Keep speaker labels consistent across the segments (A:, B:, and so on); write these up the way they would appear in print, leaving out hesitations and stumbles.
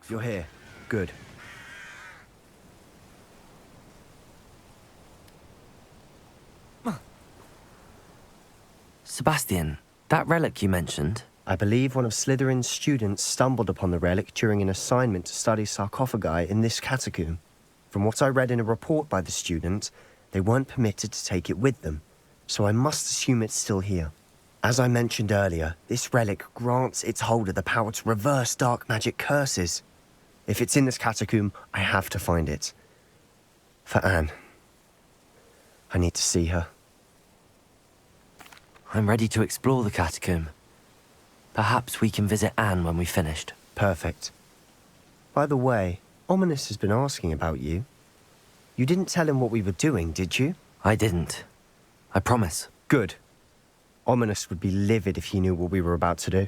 A: You're here. Good.
B: Sebastian, that relic you mentioned?
A: I believe one of Slytherin's students stumbled upon the relic during an assignment to study sarcophagi in this catacomb. From what I read in a report by the student, they weren't permitted to take it with them, so I must assume it's still here. As I mentioned earlier, this relic grants its holder the power to reverse dark magic curses. If it's in this catacomb, I have to find it. For Anne. I need to see her.
B: I'm ready to explore the catacomb. Perhaps we can visit Anne when we've finished.
A: Perfect. By the way, Ominous has been asking about you. You didn't tell him what we were doing, did you?
B: I didn't. I promise.
A: Good. Ominous would be livid if he knew what we were about to do.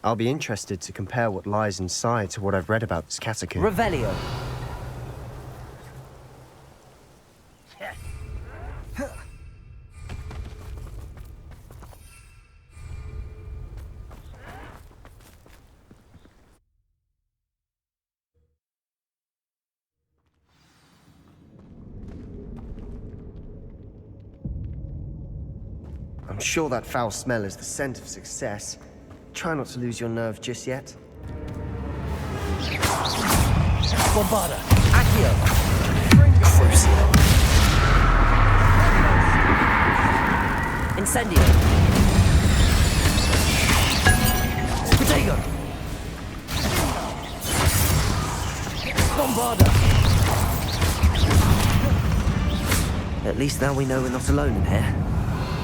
A: I'll be interested to compare what lies inside to what I've read about this catacomb.
B: Revelio.
A: I'm sure that foul smell is the scent of success. Try not to lose your nerve just yet.
B: Bombarda. Accio. Geforce. Incendio. Protego. Bombarda. At least now we know we're not alone in here.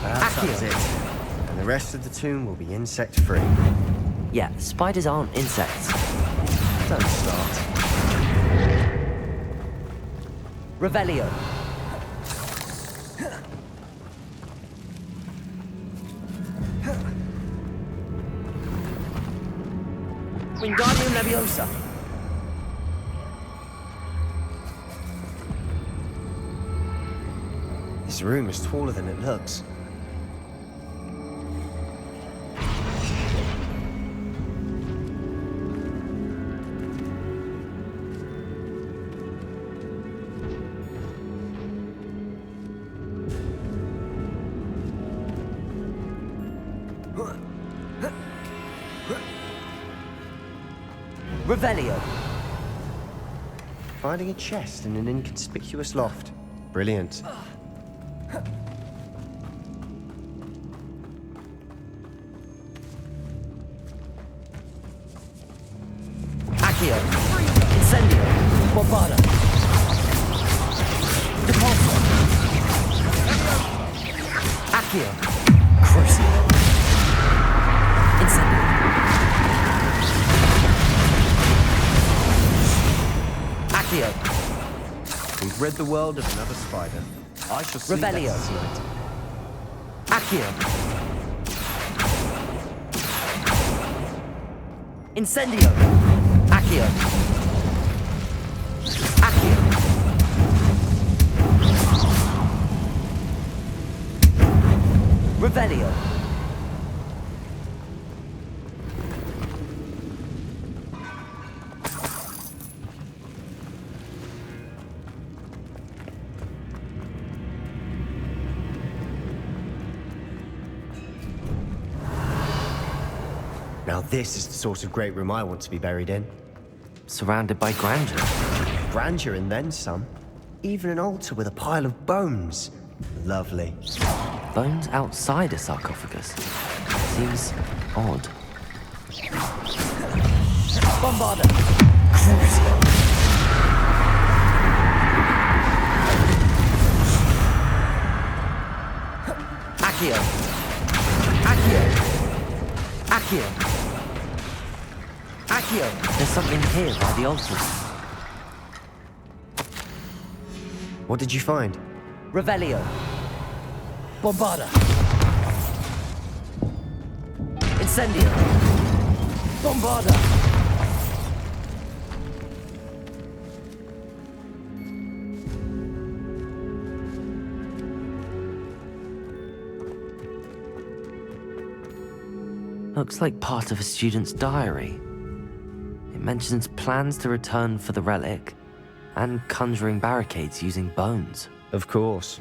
A: That's it. And the rest of the tomb will be insect-free.
B: Yeah, spiders aren't insects.
A: Don't start.
B: Revelio. Wingardium Leviosa.
A: This room is taller than it looks.
B: Revelio.
A: Finding a chest in an inconspicuous loft. Brilliant.
B: Accio. Incendio. Bombarda. Geforce. Accio. Crucio. Incendio. Accio.
A: We've rid the world of another spider. I shall see that
B: Revelio.
A: tonight.
B: Accio. Incendio. Accio. Accio. Revelio.
A: Now this is the sort of great room I want to be buried in.
B: Surrounded by grandeur.
A: Grandeur and then some. Even an altar with a pile of bones. Lovely.
B: Bones outside a sarcophagus. Seems odd. Bombarda. Crucio. Accio. Accio. Accio. Accio. There's something here by the altar.
A: What did you find?
B: Revelio. Bombarda. Incendio. Bombarda. Looks like part of a student's diary. It mentions plans to return for the relic and conjuring barricades using bones.
A: Of course.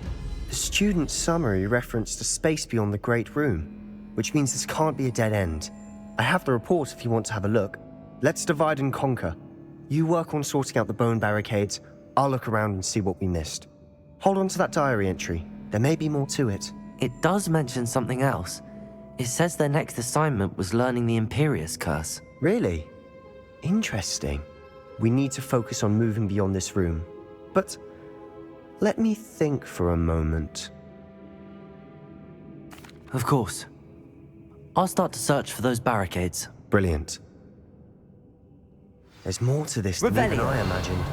A: The student's summary referenced a space beyond the Great Room, which means this can't be a dead end. I have the report if you want to have a look. Let's divide and conquer. You work on sorting out the bone barricades. I'll look around and see what we missed. Hold on to that diary entry. There may be more to it.
B: It does mention something else. It says their next assignment was learning the Imperius Curse.
A: Really? Interesting. We need to focus on moving beyond this room. But let me think for a moment.
B: Of course. I'll start to search for those barricades.
A: Brilliant. There's more to this than even I imagined.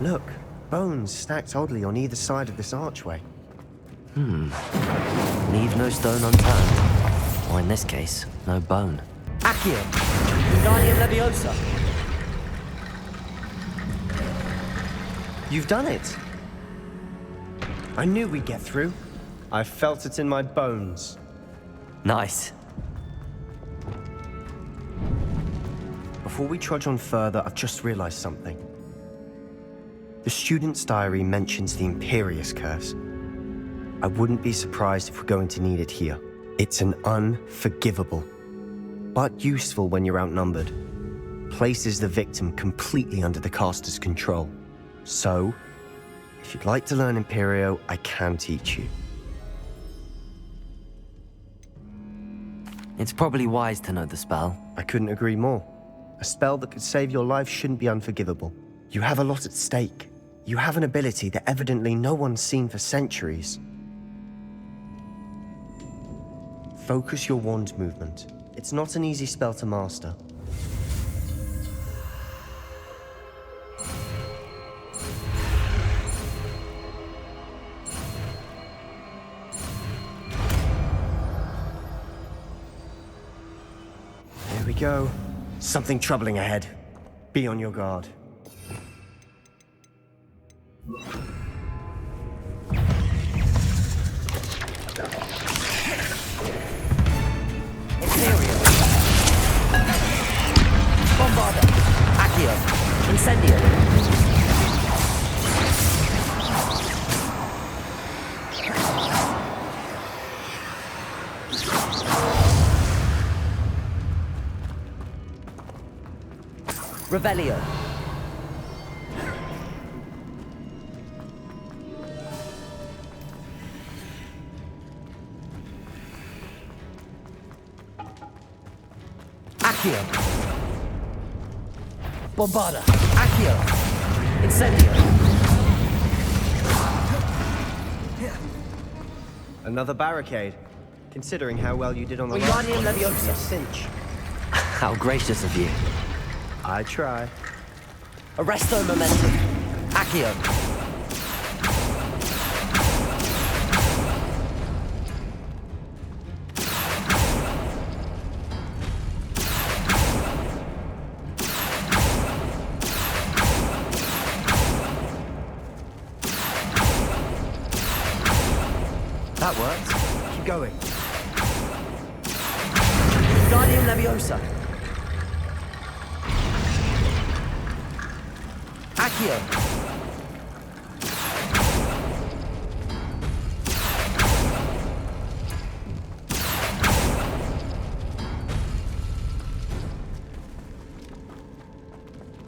A: Look, bones stacked oddly on either side of this archway.
B: Leave no stone unturned. Or in this case, no bone.
C: Accio! Wingardium Leviosa!
A: You've done it! I knew we'd get through. I felt it in my bones.
B: Nice.
A: Before we trudge on further, I've just realized something. The student's diary mentions the Imperius Curse. I wouldn't be surprised if we're going to need it here. It's an unforgivable, but useful when you're outnumbered. Places the victim completely under the caster's control. So, if you'd like to learn Imperio, I can teach you.
B: It's probably wise to know the spell.
A: I couldn't agree more. A spell that could save your life shouldn't be unforgivable. You have a lot at stake. You have an ability that evidently no one's seen for centuries. Focus your wand movement. It's not an easy spell to master. Here we go. Something troubling ahead. Be on your guard.
C: Imperium! Bombarda! Accio! Incendio! Revelio! Accio! Bombarda! Accio! Incendio!
A: Another barricade. Considering how well you did on the
C: Wingardium
A: last one,
C: Leviosa.
A: it's a cinch.
B: How gracious of you.
A: I try.
C: Arresto Momentum! Accio!
A: That worked. Keep going.
C: Wingardium Leviosa! Accio!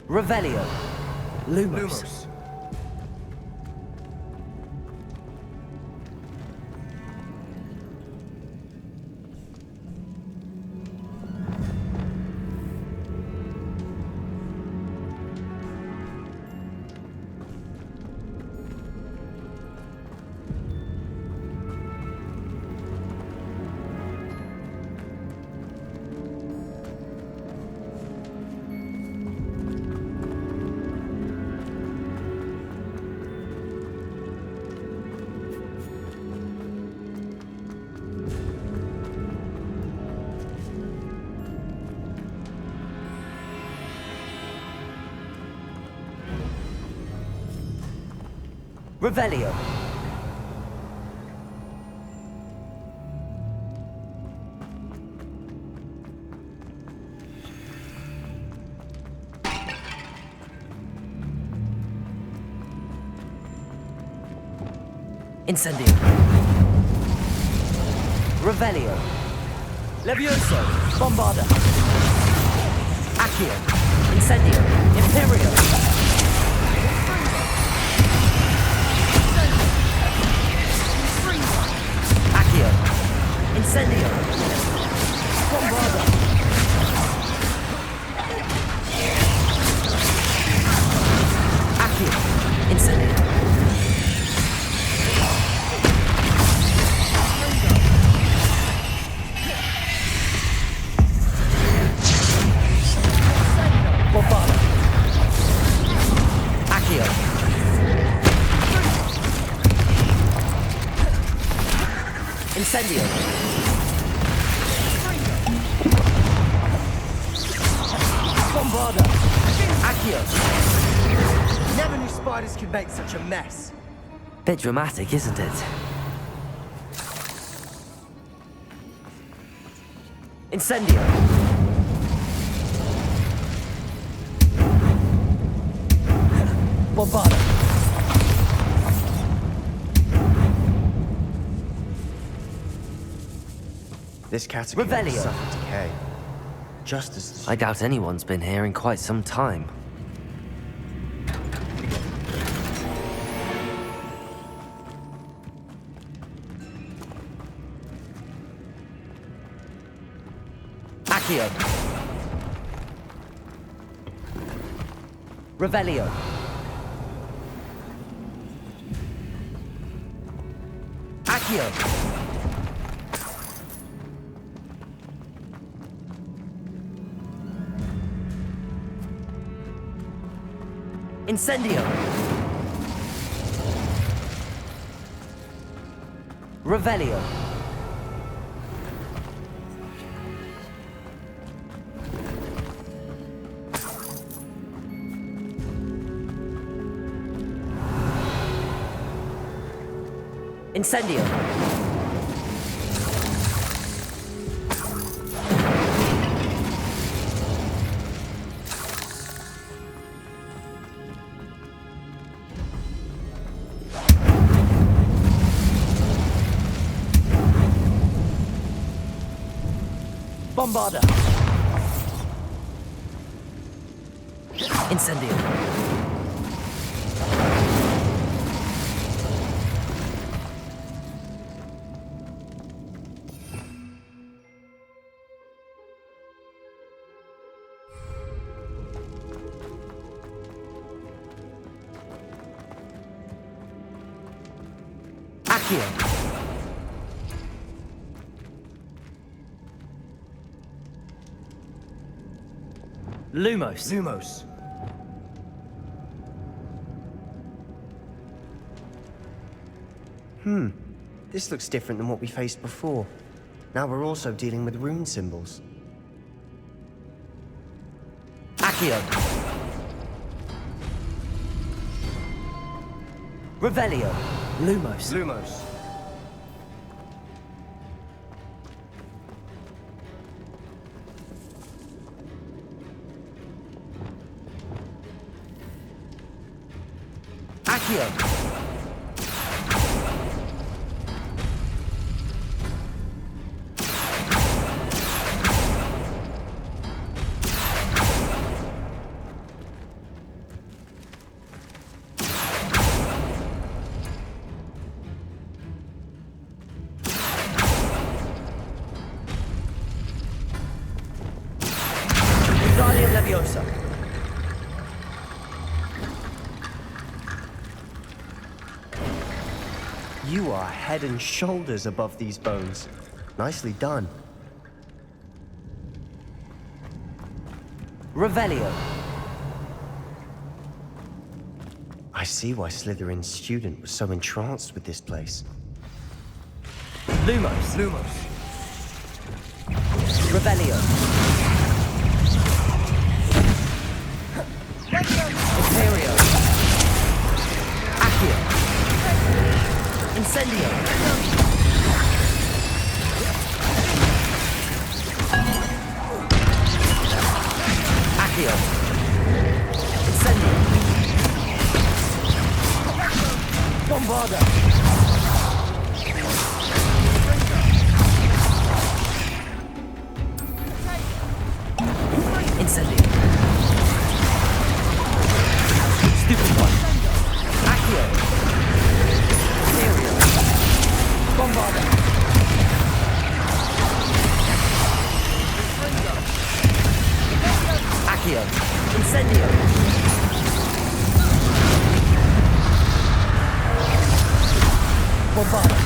C: Revelio! Lumos! Revelio! Incendio. Revelio. Levioso. Bombarda. Accio. Incendio. Imperio. Accio. Incendio. Bombarda. Accio. Incendio. Bombarda. Accio. Incendio. Bombarda. Accio.
A: Never knew spiders could make such a mess.
B: Bit dramatic, isn't it?
C: Incendio. Bombarda.
A: This category
C: Revelio.
A: suffered decay. Just as the
B: I doubt anyone's been here in quite some time.
C: Accio. Revelio. Accio. Incendio. Revelio. Incendio. Bombarda. Incendio. Accio. Lumos.
A: Lumos. This looks different than what we faced before. Now we're also dealing with rune symbols.
C: Accio. Revelio. Lumos.
A: Lumos.
C: Accio. Guardian Leviosa.
A: You are head and shoulders above these bones. Nicely done.
C: Revelio.
A: I see why Slytherin's student was so entranced with this place.
C: Lumos.
A: Lumos.
C: Revelio. Imperio. Accio. Incendio. Accio. Incendio. Bombarda. Bombarda.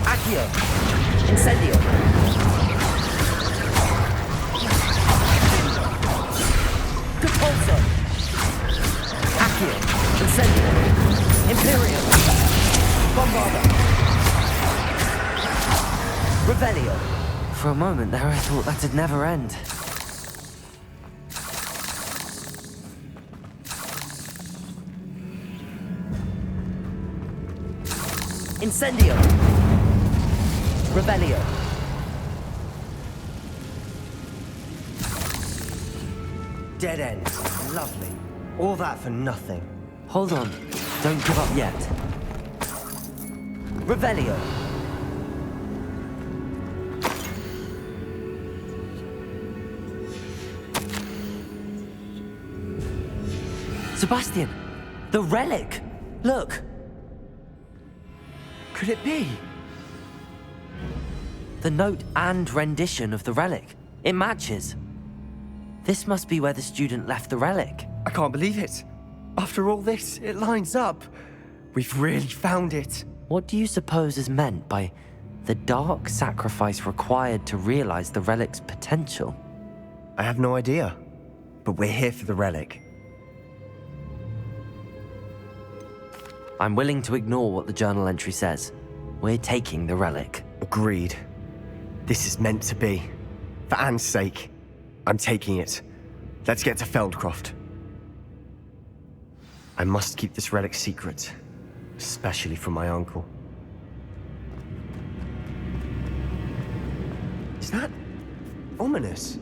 C: Accio. Incendio. Geforce. Accio. Incendio. Imperium. Bombarda. Revelio.
B: For a moment there, I thought that'd never end.
C: Incendio. Revelio.
A: Dead end. Lovely. All that for nothing.
B: Hold on. Don't give up yet.
C: Revelio.
B: Sebastian! The relic! Look!
A: Could it be?
B: The note and rendition of the relic. It matches. This must be where the student left the relic.
A: I can't believe it. After all this, it lines up. We've really found it.
B: What do you suppose is meant by the dark sacrifice required to realize the relic's potential?
A: I have no idea. But we're here for the relic.
B: I'm willing to ignore what the journal entry says. We're taking the relic.
A: Agreed. This is meant to be. For Anne's sake, I'm taking it. Let's get to Feldcroft. I must keep this relic secret, especially from my uncle. Is that ominous?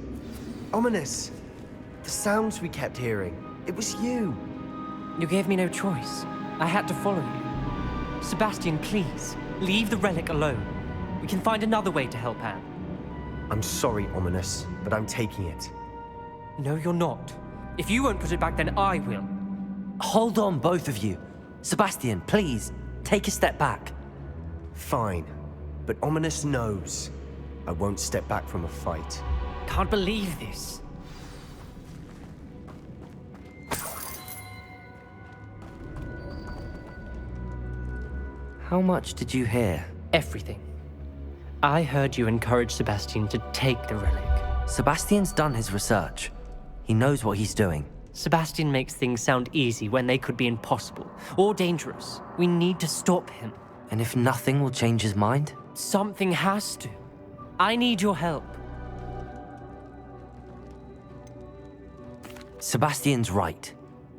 A: Ominous. The sounds we kept hearing. It was you.
D: You gave me no choice. I had to follow you. Sebastian, please, leave the relic alone. We can find another way to help Anne.
A: I'm sorry, Ominous, but I'm taking it.
D: No, you're not. If you won't put it back, then I will.
B: Hold on, both of you. Sebastian, please, take a step back.
A: Fine, but Ominous knows I won't step back from a fight.
D: Can't believe this.
B: How much did you hear?
D: Everything. I heard you encourage Sebastian to take the relic.
B: Sebastian's done his research. He knows what he's doing.
D: Sebastian makes things sound easy when they could be impossible or dangerous. We need to stop him.
B: And if nothing will change his mind?
D: Something has to. I need your help.
B: Sebastian's right.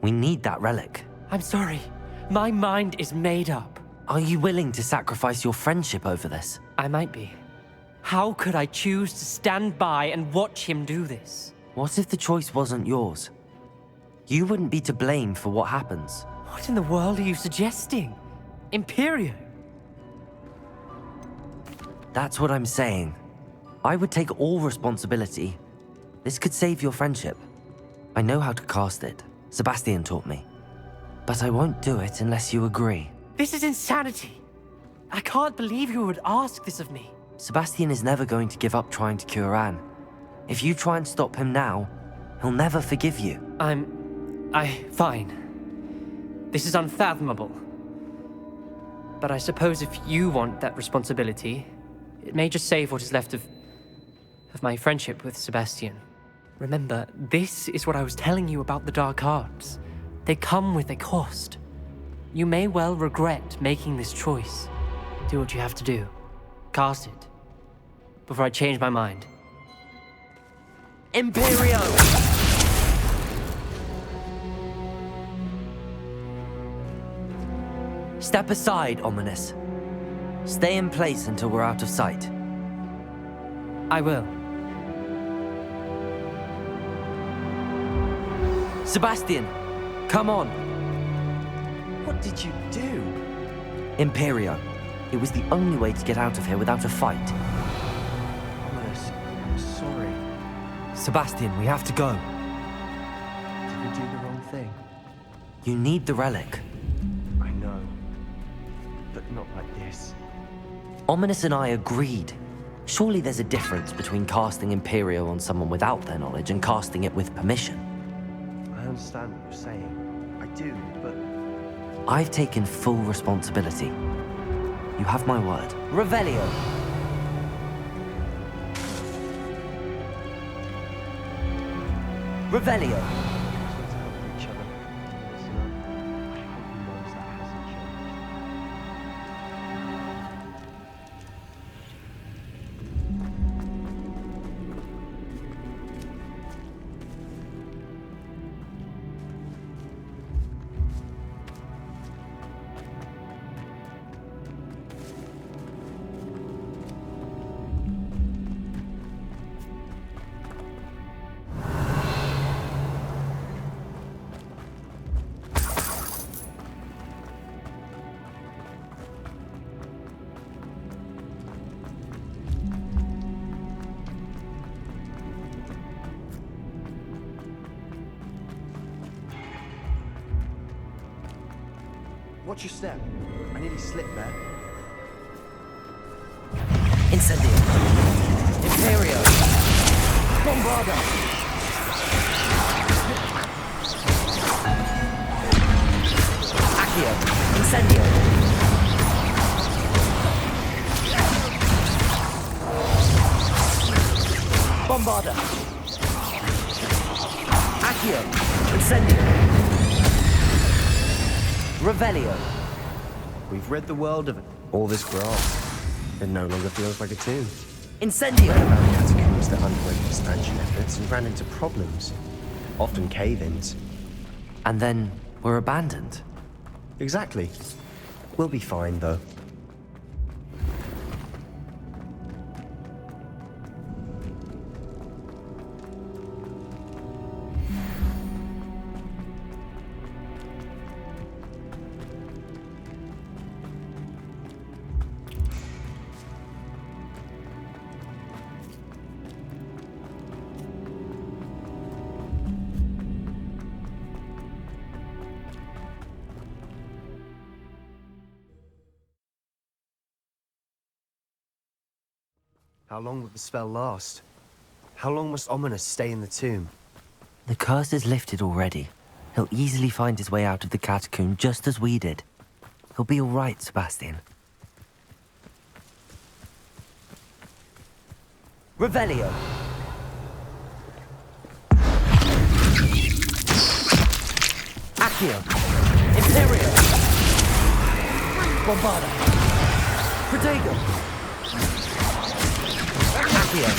B: We need that relic.
D: I'm sorry. My mind is made up.
B: Are you willing to sacrifice your friendship over this?
D: I might be. How could I choose to stand by and watch him do this?
B: What if the choice wasn't yours? You wouldn't be to blame for what happens.
D: What in the world are you suggesting? Imperio?
B: That's what I'm saying. I would take all responsibility. This could save your friendship. I know how to cast it. Sebastian taught me. But I won't do it unless you agree.
D: This is insanity. I can't believe you would ask this of me.
B: Sebastian is never going to give up trying to cure Anne. If you try and stop him now, he'll never forgive you.
D: Fine. This is unfathomable. But I suppose if you want that responsibility, it may just save what is left of my friendship with Sebastian. Remember, this is what I was telling you about the dark arts. They come with a cost. You may well regret making this choice. Do what you have to do. Cast it. Before I change my mind.
B: Imperio! Step aside, Ominous. Stay in place until we're out of sight.
D: I will.
B: Sebastian, come on.
A: What did you do?
B: Imperio. It was the only way to get out of here without a fight.
A: Ominous, I'm sorry.
B: Sebastian, we have to go.
A: Did we do the wrong thing?
B: You need the relic.
A: I know. But not like this.
B: Ominous and I agreed. Surely there's a difference between casting Imperio on someone without their knowledge and casting it with permission.
A: I understand what you're saying. I do, but...
B: I've taken full responsibility. You have my word.
C: Revelio. Revelio.
A: Watch your step. I nearly slipped there.
C: Incendio. Imperio. Bombarda. Accio. Incendio. Bombarda. Accio. Incendio. Revelio.
A: We've rid the world of all this grass. It no longer feels like a tomb.
C: Incendio.
A: About catacombs that underwent expansion efforts and ran into problems, often cave-ins.
B: And then we're abandoned.
A: Exactly. We'll be fine, though. How long will the spell last? How long must Ominous stay in the tomb?
B: The curse is lifted already. He'll easily find his way out of the catacomb just as we did. He'll be all right, Sebastian.
C: Revelio. Accio. Imperio. Bombarda. Protego. Accio.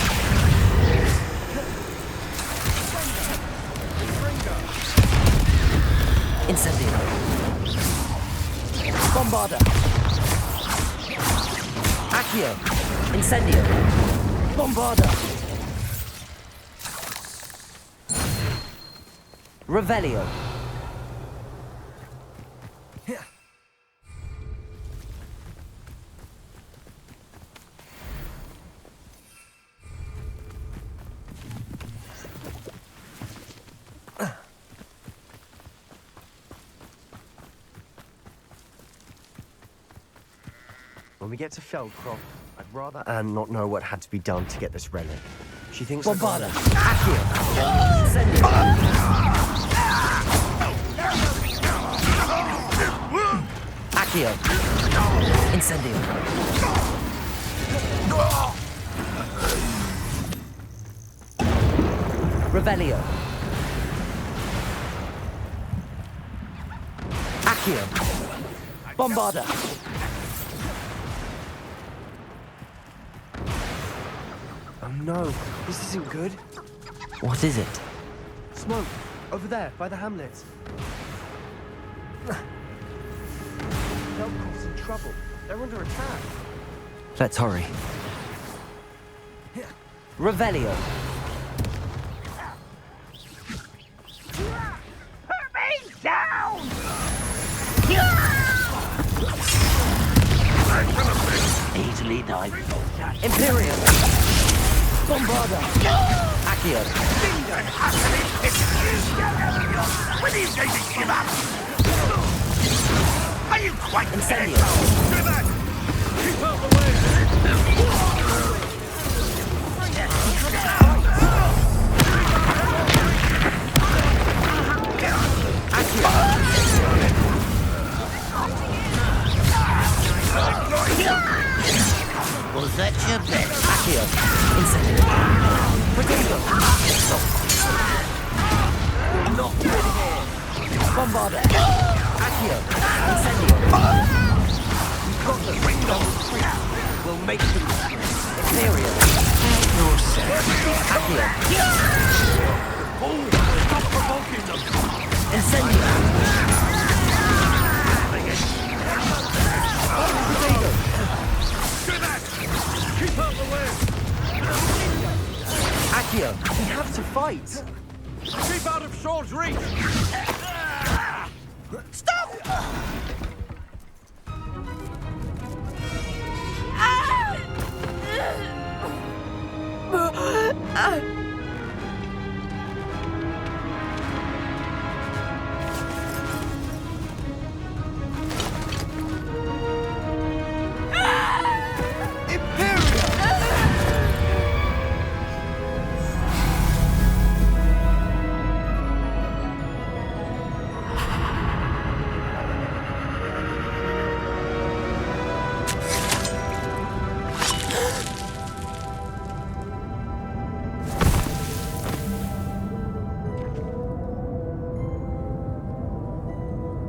C: Incendio. Bombarda. Accio. Incendio. Bombarda. Revelio.
A: When we get to Feldcroft, I'd rather Anne not know what had to be done to get this relic. She thinks
C: Bombarda. Accio. Incendio. Accio. Incendio. Revelio. Accio. Bombarda.
A: Oh no, this isn't good.
B: What is it?
A: Smoke, over there, by the hamlet. Feldcroft's in trouble. They're under attack.
B: Let's hurry.
C: Revelio.
E: Put me down!
B: Easily done.
C: Imperium. Bombarda. Accio.
E: When are you going to give up? Are you quite
C: Incendio.
E: Keep out the way!
C: Accio. Accio. Incendio. We've got them. We'll make them. Imperial. Accio.
E: Stop provoking them!
C: Incendio.
E: Stay back! Keep out the way!
C: Accio.
A: We have to fight.
E: Keep out of sword's reach!
C: Stop!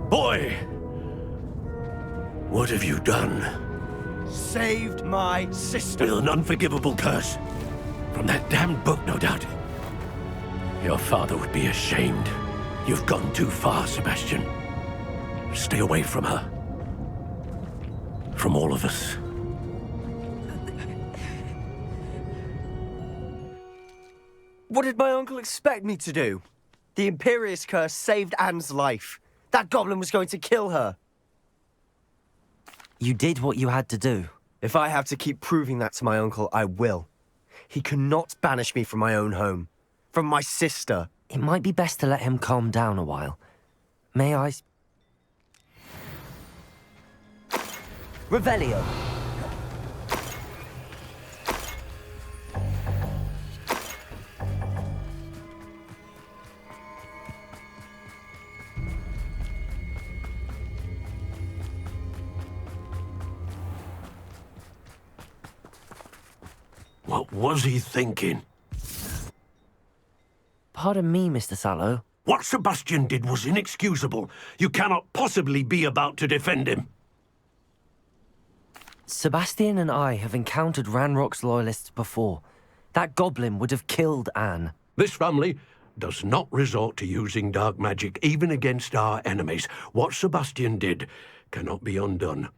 E: Boy! What have you done?
A: Saved my sister.
E: With an unforgivable curse. From that damned book, no doubt. Your father would be ashamed. You've gone too far, Sebastian. Stay away from her. From all of us.
A: What did my uncle expect me to do? The Imperious curse saved Anne's life. That goblin was going to kill her.
B: You did what you had to do.
A: If I have to keep proving that to my uncle, I will. He cannot banish me from my own home. From my sister.
B: It might be best to let him calm down a while. May I?
C: Revelio.
E: What was he thinking?
B: Pardon me, Mr. Sallow.
E: What Sebastian did was inexcusable. You cannot possibly be about to defend him.
B: Sebastian and I have encountered Ranrock's loyalists before. That goblin would have killed Anne.
E: This family does not resort to using dark magic even against our enemies. What Sebastian did cannot be undone.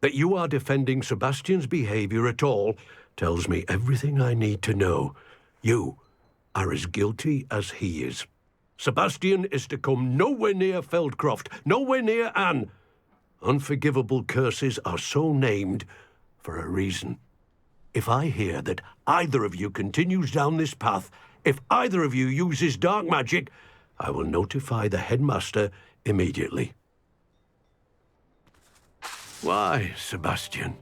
E: That you are defending Sebastian's behavior at all tells me everything I need to know. You are as guilty as he is. Sebastian is to come nowhere near Feldcroft, nowhere near Anne. Unforgivable curses are so named for a reason. If I hear that either of you continues down this path, if either of you uses dark magic, I will notify the headmaster immediately. Why, Sebastian?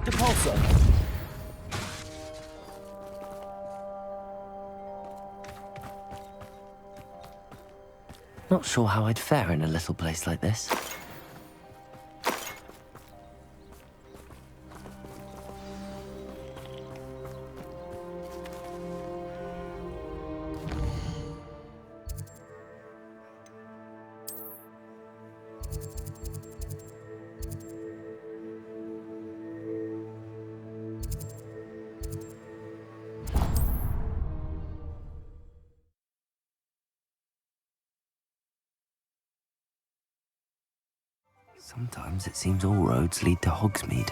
C: Depulso.
B: Not sure how I'd fare in a little place like this. Sometimes it seems all roads lead to Hogsmeade.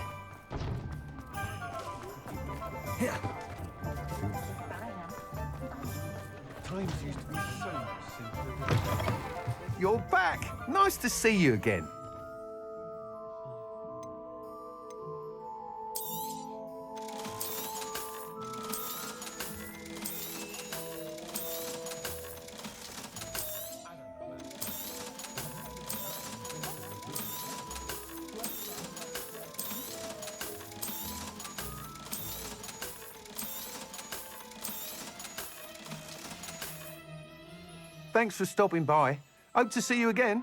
F: Times used to be so much simpler. You're back! Nice to see you again. Thanks for stopping by. Hope to see you again.